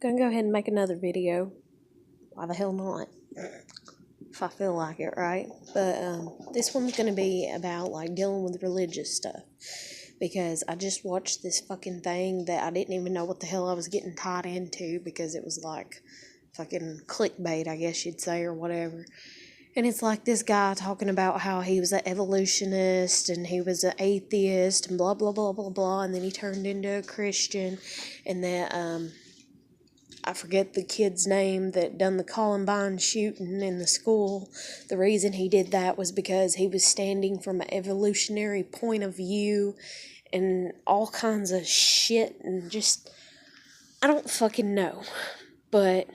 Gonna go ahead and make another video. Why the hell not? If I feel like it, right? But this one's gonna be about like dealing with religious stuff, because I just watched this fucking thing that I didn't even know what the hell I was getting tied into, because it was like fucking clickbait, I guess you'd say, or whatever. And it's like this guy talking about how he was an evolutionist and he was an atheist and blah blah blah blah blah, and then he turned into a Christian, and that I forget the kid's name that done the Columbine shooting in the school. The reason he did that was because he was standing from an evolutionary point of view and all kinds of shit, and just, I don't fucking know. But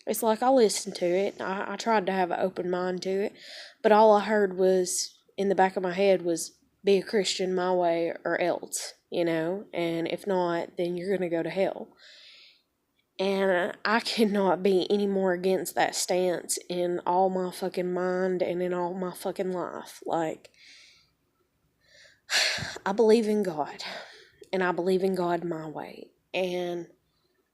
it's like, I listened to it. I tried to have an open mind to it, but all I heard was, in the back of my head, was be a Christian my way or else, and if not, then you're going to go to hell. And I cannot be any more against that stance in all my fucking mind and in all my fucking life. Like, I believe in God, and I believe in God my way. And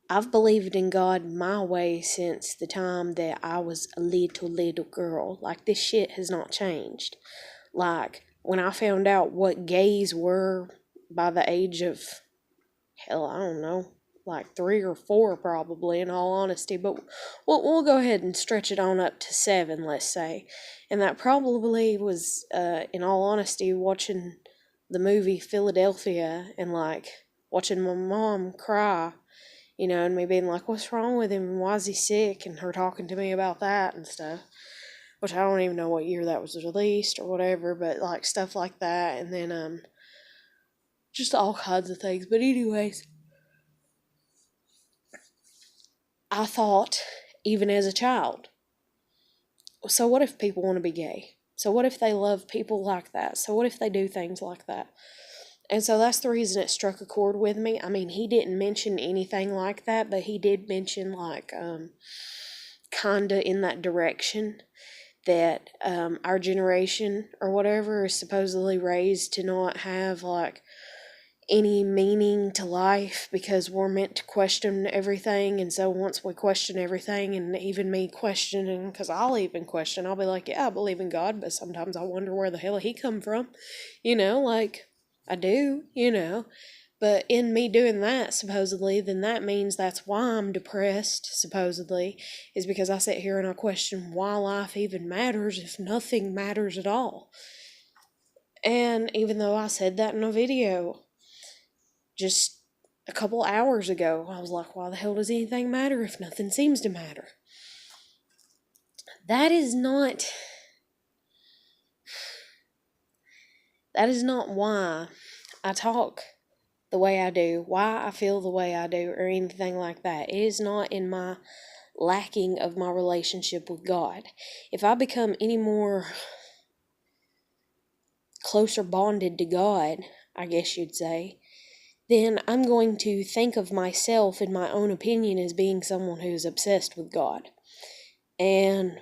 I've believed in God my way since the time that I was a little girl. Like, this shit has not changed. Like, when I found out what gays were by the age of, hell, I don't know, like 3 or 4 probably, in all honesty, but we'll go ahead and stretch it on up to 7, let's say. And that probably was, in all honesty, watching the movie Philadelphia and like watching my mom cry, and me being like, what's wrong with him? Why is he sick? And her talking to me about that and stuff, which I don't even know what year that was released or whatever, but like stuff like that. And then just all kinds of things. But anyways, I thought, even as a child, so what if people want to be gay? So what if they love people like that? So what if they do things like that? And so that's the reason it struck a chord with me. I mean, he didn't mention anything like that, but he did mention like kinda in that direction, that our generation or whatever is supposedly raised to not have like any meaning to life, because we're meant to question everything. And so once we question everything, and even me questioning, because I'll even question, I'll be like, yeah, I believe in God, but sometimes I wonder where the hell he come from, like I do, but in me doing that, supposedly, then that means that's why I'm depressed, supposedly, is because I sit here and I question why life even matters if nothing matters at all. And even though I said that in a video just a couple hours ago, I was like, why the hell does anything matter if nothing seems to matter? That is not why I talk the way I do, why I feel the way I do, or anything like that. It is not in my lacking of my relationship with God. If I become any more closer bonded to God, I guess you'd say, then I'm going to think of myself, in my own opinion, as being someone who's obsessed with God. And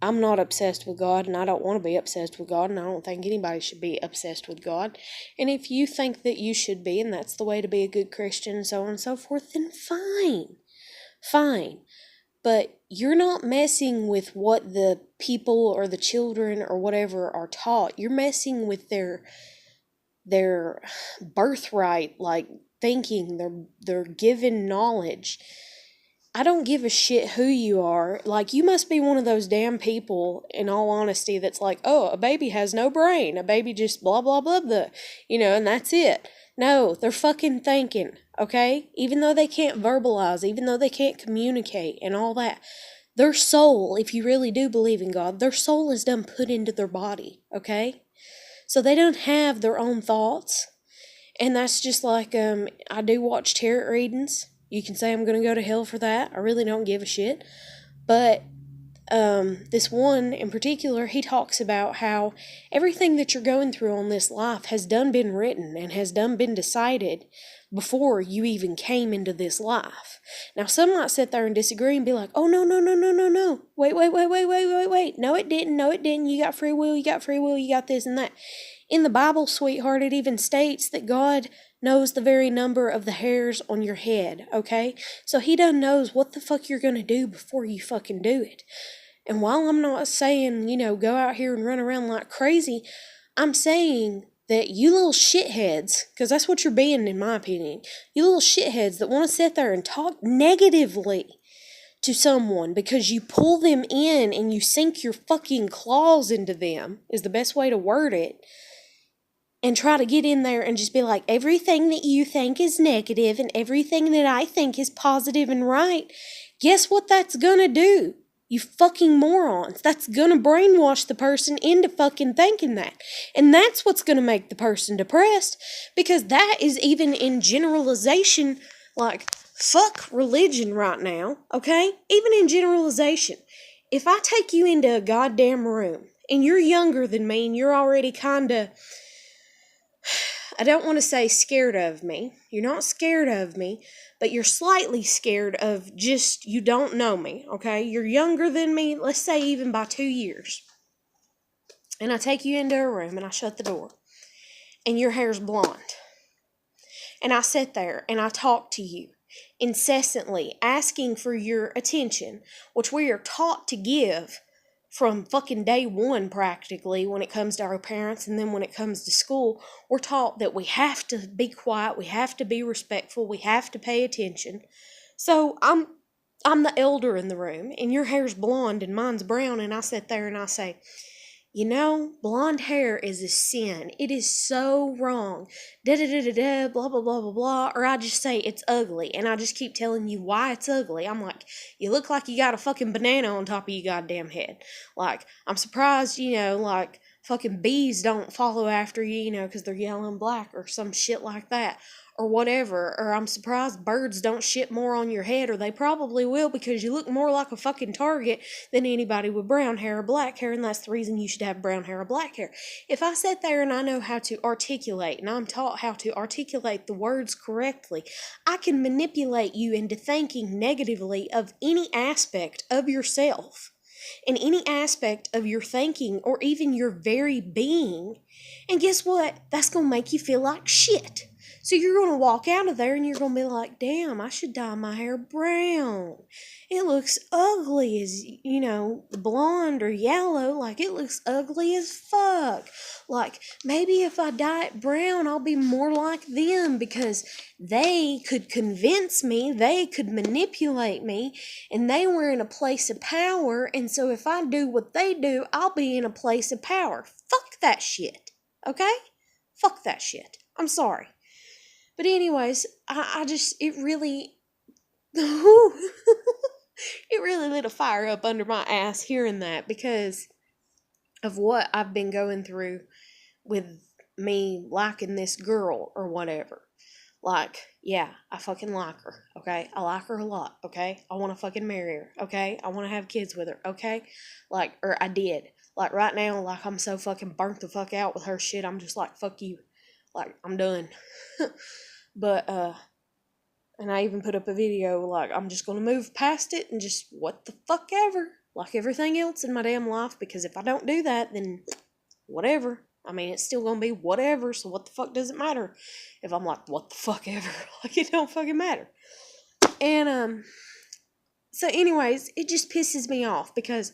I'm not obsessed with God, and I don't want to be obsessed with God, and I don't think anybody should be obsessed with God. And if you think that you should be, and that's the way to be a good Christian, and so on and so forth, then fine. Fine. But you're not messing with what the people or the children or whatever are taught. You're messing with their birthright, like thinking, their given knowledge. I don't give a shit who you are. Like, you must be one of those damn people, in all honesty, that's like, oh, a baby has no brain. A baby just blah, blah, blah, blah, and that's it. No, they're fucking thinking, okay? Even though they can't verbalize, even though they can't communicate and all that, their soul, if you really do believe in God, their soul is done put into their body, okay? So they don't have their own thoughts. And that's just like, I do watch tarot readings. You can say I'm going to go to hell for that. I really don't give a shit. But this one in particular, he talks about how everything that you're going through on this life has done been written and has done been decided before you even came into this life. Now, some might sit there and disagree and be like, oh, no. Wait. No, it didn't. You got free will, you got this and that. In the Bible, sweetheart, it even states that God knows the very number of the hairs on your head, okay? So he done knows what the fuck you're gonna do before you fucking do it. And while I'm not saying, go out here and run around like crazy, I'm saying that you little shitheads, because that's what you're being in my opinion, you little shitheads that want to sit there and talk negatively to someone because you pull them in and you sink your fucking claws into them, is the best way to word it, and try to get in there and just be like, everything that you think is negative and everything that I think is positive and right, guess what that's gonna do? You fucking morons. That's gonna brainwash the person into fucking thinking that. And that's what's gonna make the person depressed, because that is even in generalization, like, fuck religion right now, okay? Even in generalization. If I take you into a goddamn room and you're younger than me and you're already kinda, I don't want to say scared of me. You're not scared of me, but you're slightly scared of just, you don't know me, okay? You're younger than me, let's say even by 2 years. And I take you into a room and I shut the door. And your hair's blonde. And I sit there and I talk to you incessantly, asking for your attention, which we are taught to give from fucking day one practically when it comes to our parents, and then when it comes to school, we're taught that we have to be quiet, we have to be respectful, we have to pay attention. So I'm the elder in the room, and your hair's blonde and mine's brown, and I sit there and I say, blonde hair is a sin. It is so wrong. Da-da-da-da-da, blah, blah, blah, blah, blah. Or I just say it's ugly, and I just keep telling you why it's ugly. I'm like, you look like you got a fucking banana on top of your goddamn head. Like, I'm surprised, like, fucking bees don't follow after you, because they're yellow and black or some shit like that. Or whatever, or I'm surprised birds don't shit more on your head, or they probably will, because you look more like a fucking target than anybody with brown hair or black hair, and that's the reason you should have brown hair or black hair. If I sit there and I know how to articulate, and I'm taught how to articulate the words correctly, I can manipulate you into thinking negatively of any aspect of yourself, in any aspect of your thinking, or even your very being, and guess what? That's gonna make you feel like shit. So you're going to walk out of there and you're going to be like, damn, I should dye my hair brown. It looks ugly as, blonde or yellow. Like, it looks ugly as fuck. Like, maybe if I dye it brown, I'll be more like them, because they could convince me, they could manipulate me, and they were in a place of power. And so if I do what they do, I'll be in a place of power. Fuck that shit. Okay? Fuck that shit. I'm sorry. But anyways, it really, it really lit a fire up under my ass hearing that, because of what I've been going through with me liking this girl or whatever. Like, yeah, I fucking like her, okay? I like her a lot, okay? I want to fucking marry her, okay? I want to have kids with her, okay? Like, or I did. Like, right now, like, I'm so fucking burnt the fuck out with her shit, I'm just like, fuck you. Like, I'm done. But, and I even put up a video, like, I'm just gonna move past it and just what the fuck ever, like everything else in my damn life, because if I don't do that, then whatever. I mean, it's still gonna be whatever, so what the fuck does it matter if I'm like, what the fuck ever? Like, it don't fucking matter. And, so anyways, it just pisses me off, because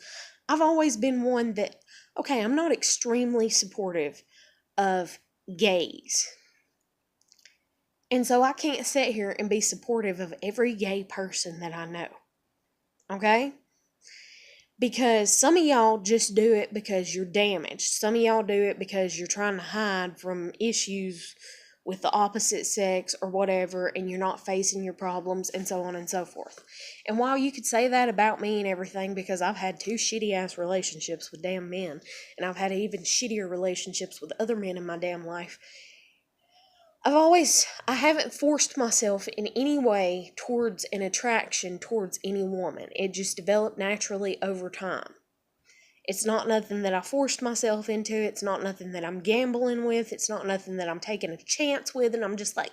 I've always been one that, okay, I'm not extremely supportive of gays. And so I can't sit here and be supportive of every gay person that I know. Okay? Because some of y'all just do it because you're damaged. Some of y'all do it because you're trying to hide from issues with the opposite sex or whatever, and you're not facing your problems, and so on and so forth. And while you could say that about me and everything, because I've had 2 shitty-ass relationships with damn men, and I've had even shittier relationships with other men in my damn life, I haven't forced myself in any way towards an attraction towards any woman. It just developed naturally over time. It's not nothing that I forced myself into. It's not nothing that I'm gambling with. It's not nothing that I'm taking a chance with and I'm just like,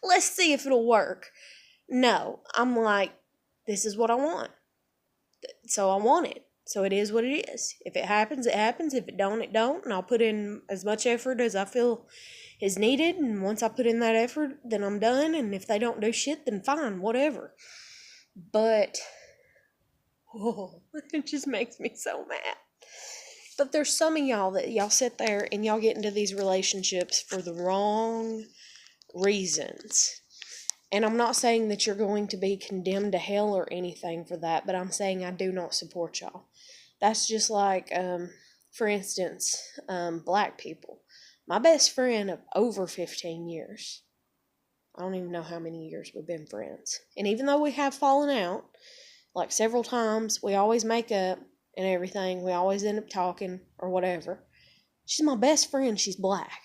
let's see if it'll work. No, I'm like, this is what I want. So I want it. So it is what it is. If it happens, it happens. If it don't, it don't. And I'll put in as much effort as I feel is needed. And once I put in that effort, then I'm done. And if they don't do shit, then fine, whatever. But, it just makes me so mad. But there's some of y'all that y'all sit there and y'all get into these relationships for the wrong reasons. And I'm not saying that you're going to be condemned to hell or anything for that, but I'm saying I do not support y'all. That's just like, for instance, black people. My best friend of over 15 years. I don't even know how many years we've been friends. And even though we have fallen out, like several times, we always make up and everything. We always end up talking or whatever. She's my best friend. She's black.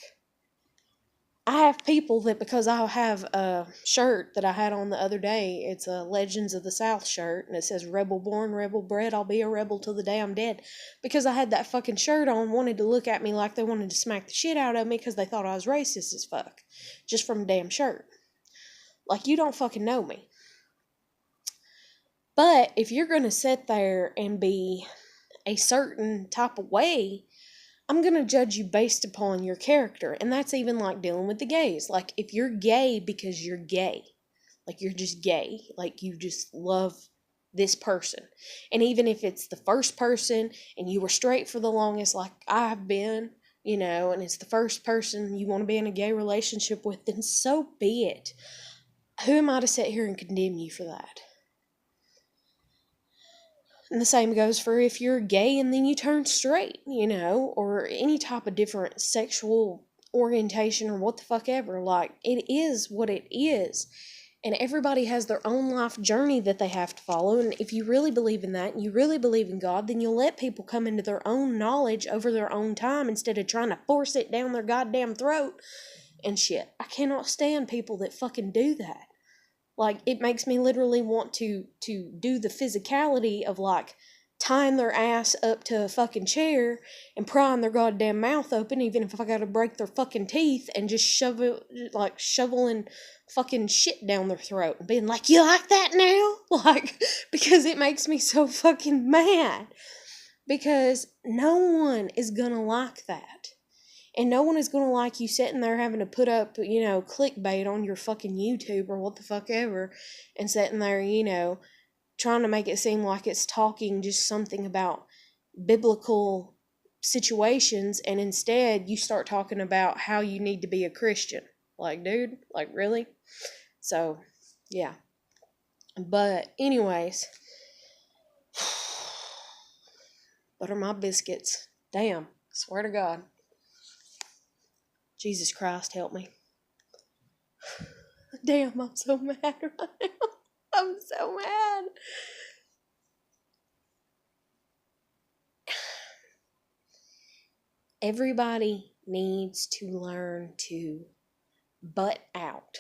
I have people that, because I have a shirt that I had on the other day, it's a Legends of the South shirt, and it says rebel born, rebel bred, I'll be a rebel till the day I'm dead. Because I had that fucking shirt on, wanted to look at me like they wanted to smack the shit out of me because they thought I was racist as fuck. Just from a damn shirt. Like, you don't fucking know me. But if you're going to sit there and be a certain type of way, I'm going to judge you based upon your character. And that's even like dealing with the gays. Like, if you're gay because you're gay, like you're just gay, like you just love this person. And even if it's the first person and you were straight for the longest, like I've been, and it's the first person you want to be in a gay relationship with, then so be it. Who am I to sit here and condemn you for that? And the same goes for if you're gay and then you turn straight, or any type of different sexual orientation or what the fuck ever. Like, it is what it is. And everybody has their own life journey that they have to follow. And if you really believe in that and you really believe in God, then you'll let people come into their own knowledge over their own time instead of trying to force it down their goddamn throat and shit. I cannot stand people that fucking do that. Like, it makes me literally want to do the physicality of, like, tying their ass up to a fucking chair and prying their goddamn mouth open, even if I gotta break their fucking teeth, and just shoveling fucking shit down their throat and being like, you like that now? Like, because it makes me so fucking mad. Because no one is gonna like that. And no one is going to like you sitting there having to put up, clickbait on your fucking YouTube or what the fuck ever. And sitting there, trying to make it seem like it's talking just something about biblical situations. And instead, you start talking about how you need to be a Christian. Like, dude, like, really? So, yeah. But, anyways. Butter my biscuits. Damn. Swear to God. Jesus Christ, help me. Damn, I'm so mad right now. I'm so mad. Everybody needs to learn to butt out.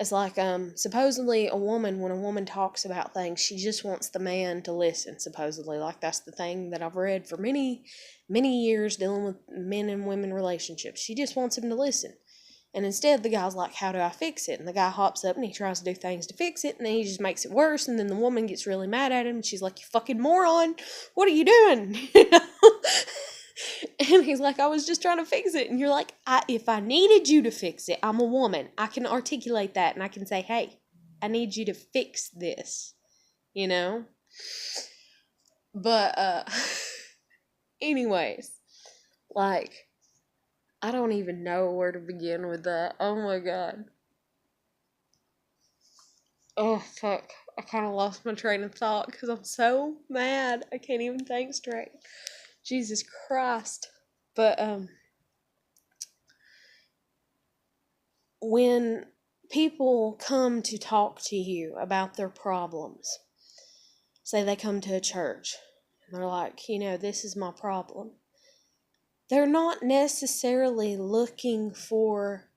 It's like, supposedly when a woman talks about things, she just wants the man to listen, supposedly. Like, that's the thing that I've read for many, many years dealing with men and women relationships. She just wants him to listen. And instead, the guy's like, how do I fix it? And the guy hops up and he tries to do things to fix it, and then he just makes it worse, and then the woman gets really mad at him, and she's like, you fucking moron, what are you doing? And he's like, I was just trying to fix it. And you're like, if I needed you to fix it, I'm a woman. I can articulate that, and I can say, hey, I need you to fix this, But, anyways, like, I don't even know where to begin with that. Oh my God. Oh, fuck. I kind of lost my train of thought because I'm so mad. I can't even think straight. Jesus Christ. But, when people come to talk to you about their problems, say they come to a church, and they're like, this is my problem. They're not necessarily looking for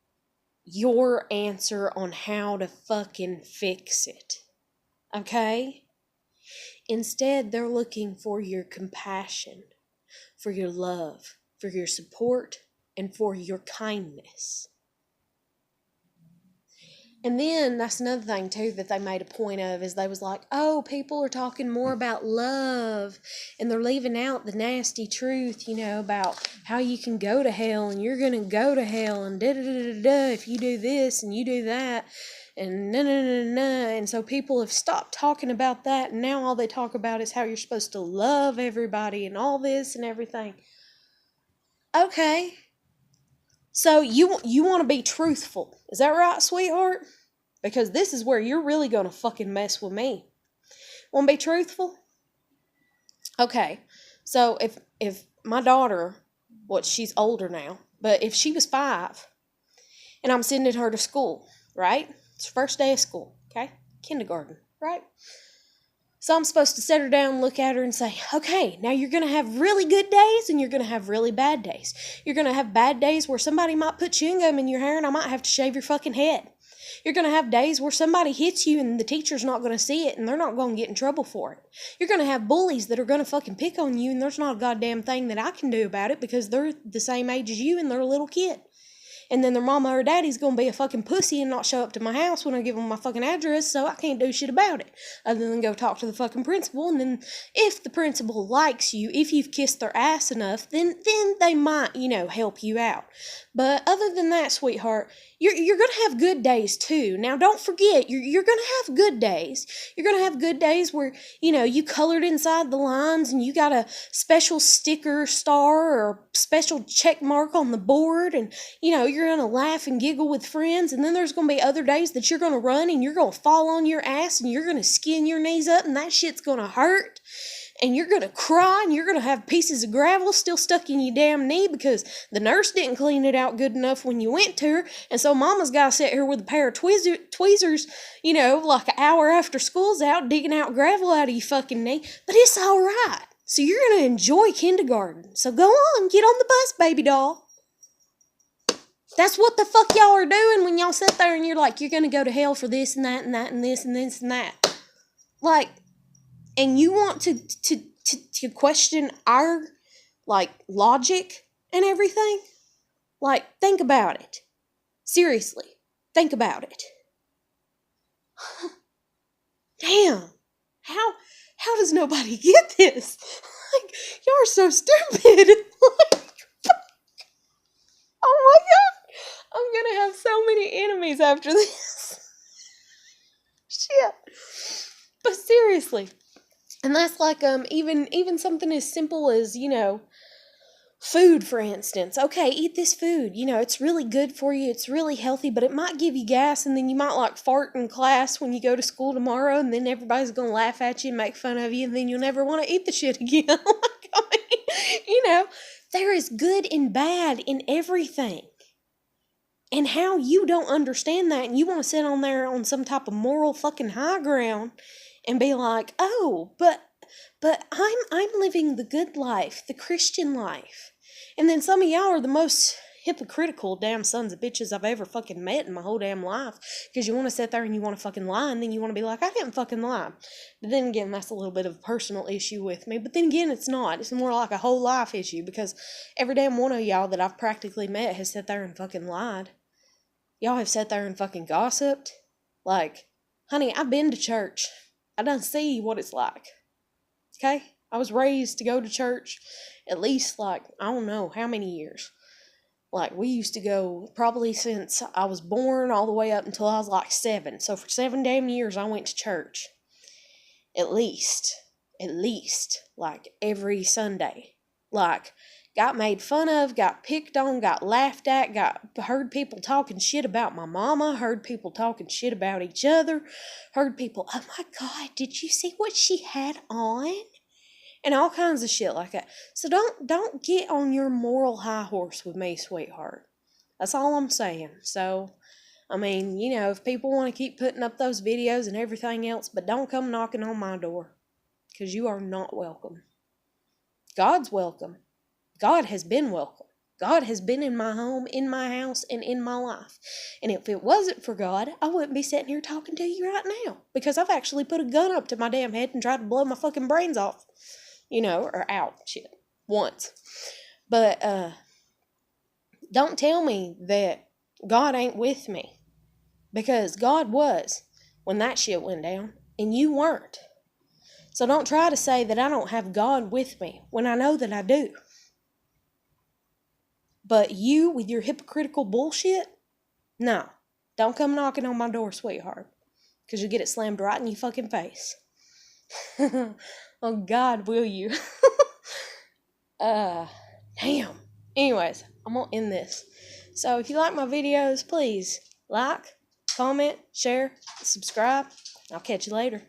your answer on how to fucking fix it. Okay? Instead, they're looking for your compassion, for your love, for your support, and for your kindness. And then that's another thing too that they made a point of is they was like, oh, people are talking more about love and they're leaving out the nasty truth, about how you can go to hell and you're gonna go to hell and da da da da da if you do this and you do that and na na na na. And so people have stopped talking about that, and now all they talk about is how you're supposed to love everybody and all this and everything. Okay. So you want to be truthful. Is that right, sweetheart? Because this is where you're really going to fucking mess with me. Want to be truthful? Okay. So if my daughter, she's older now, but if she was 5 and I'm sending her to school, right? It's her first day of school, okay? Kindergarten, right? So I'm supposed to set her down and look at her and say, okay, now you're going to have really good days and you're going to have really bad days. You're going to have bad days where somebody might put chewing gum in your hair and I might have to shave your fucking head. You're going to have days where somebody hits you and the teacher's not going to see it and they're not going to get in trouble for it. You're going to have bullies that are going to fucking pick on you and there's not a goddamn thing that I can do about it because they're the same age as you and they're a little kid. And then their mama or daddy's going to be a fucking pussy and not show up to my house when I give them my fucking address, so I can't do shit about it. Other than go talk to the fucking principal, and then if the principal likes you, if you've kissed their ass enough, then they might, help you out. But other than that, sweetheart, you're going to have good days too. Now, don't forget, you're going to have good days. You're going to have good days where, you colored inside the lines and you got a special sticker star or special check mark on the board and, you're going to laugh and giggle with friends. And then there's going to be other days that you're going to run and you're going to fall on your ass and you're going to skin your knees up and that shit's going to hurt. And you're going to cry and you're going to have pieces of gravel still stuck in your damn knee because the nurse didn't clean it out good enough when you went to her. And so mama's got to sit here with a pair of tweezers, like an hour after school's out, digging out gravel out of your fucking knee. But it's all right. So you're going to enjoy kindergarten. So go on, get on the bus, baby doll. That's what the fuck y'all are doing when y'all sit there and you're like, you're going to go to hell for this and that and that and this and this and that. Like, and you want to question our, logic and everything? Think about it. Seriously, think about it. Damn. How does nobody get this? Y'all are so stupid. Oh my God. I'm going to have so many enemies after this. Shit. But seriously. And that's even something as simple as, food, for instance. Okay, eat this food. It's really good for you. It's really healthy, but it might give you gas, and then you might, fart in class when you go to school tomorrow, and then everybody's going to laugh at you and make fun of you, and then you'll never want to eat the shit again. There is good and bad in everything. And how you don't understand that, and you want to sit on there on some type of moral fucking high ground and be like, oh, but I'm living the good life, the Christian life. And then some of y'all are the most hypocritical damn sons of bitches I've ever fucking met in my whole damn life. Because you want to sit there and you want to fucking lie, and then you want to be like, I didn't fucking lie. But then again, that's a little bit of a personal issue with me. But then again, it's not. It's more like a whole life issue, because every damn one of y'all that I've practically met has sat there and fucking lied. Y'all have sat there and fucking gossiped. Honey, I've been to church. I done see what it's like. Okay? I was raised to go to church at least, I don't know how many years. We used to go probably since I was born all the way up until I was 7. So for 7 damn years, I went to church. At least, every Sunday. Got made fun of, got picked on, got laughed at, heard people talking shit about my mama, heard people talking shit about each other, heard people, oh my God, did you see what she had on? And all kinds of shit like that. So don't get on your moral high horse with me, sweetheart. That's all I'm saying. So, if people want to keep putting up those videos and everything else, but don't come knocking on my door. Because you are not welcome. God's welcome. God has been welcome. God has been in my home, in my house, and in my life. And if it wasn't for God, I wouldn't be sitting here talking to you right now. Because I've actually put a gun up to my damn head and tried to blow my fucking brains off. Or out, shit, once. But, don't tell me that God ain't with me. Because God was when that shit went down, and you weren't. So don't try to say that I don't have God with me when I know that I do. But you, with your hypocritical bullshit, no. Don't come knocking on my door, sweetheart. Because you'll get it slammed right in your fucking face. Oh, God, will you? Damn. Anyways, I'm going to end this. So if you like my videos, please like, comment, share, subscribe. I'll catch you later.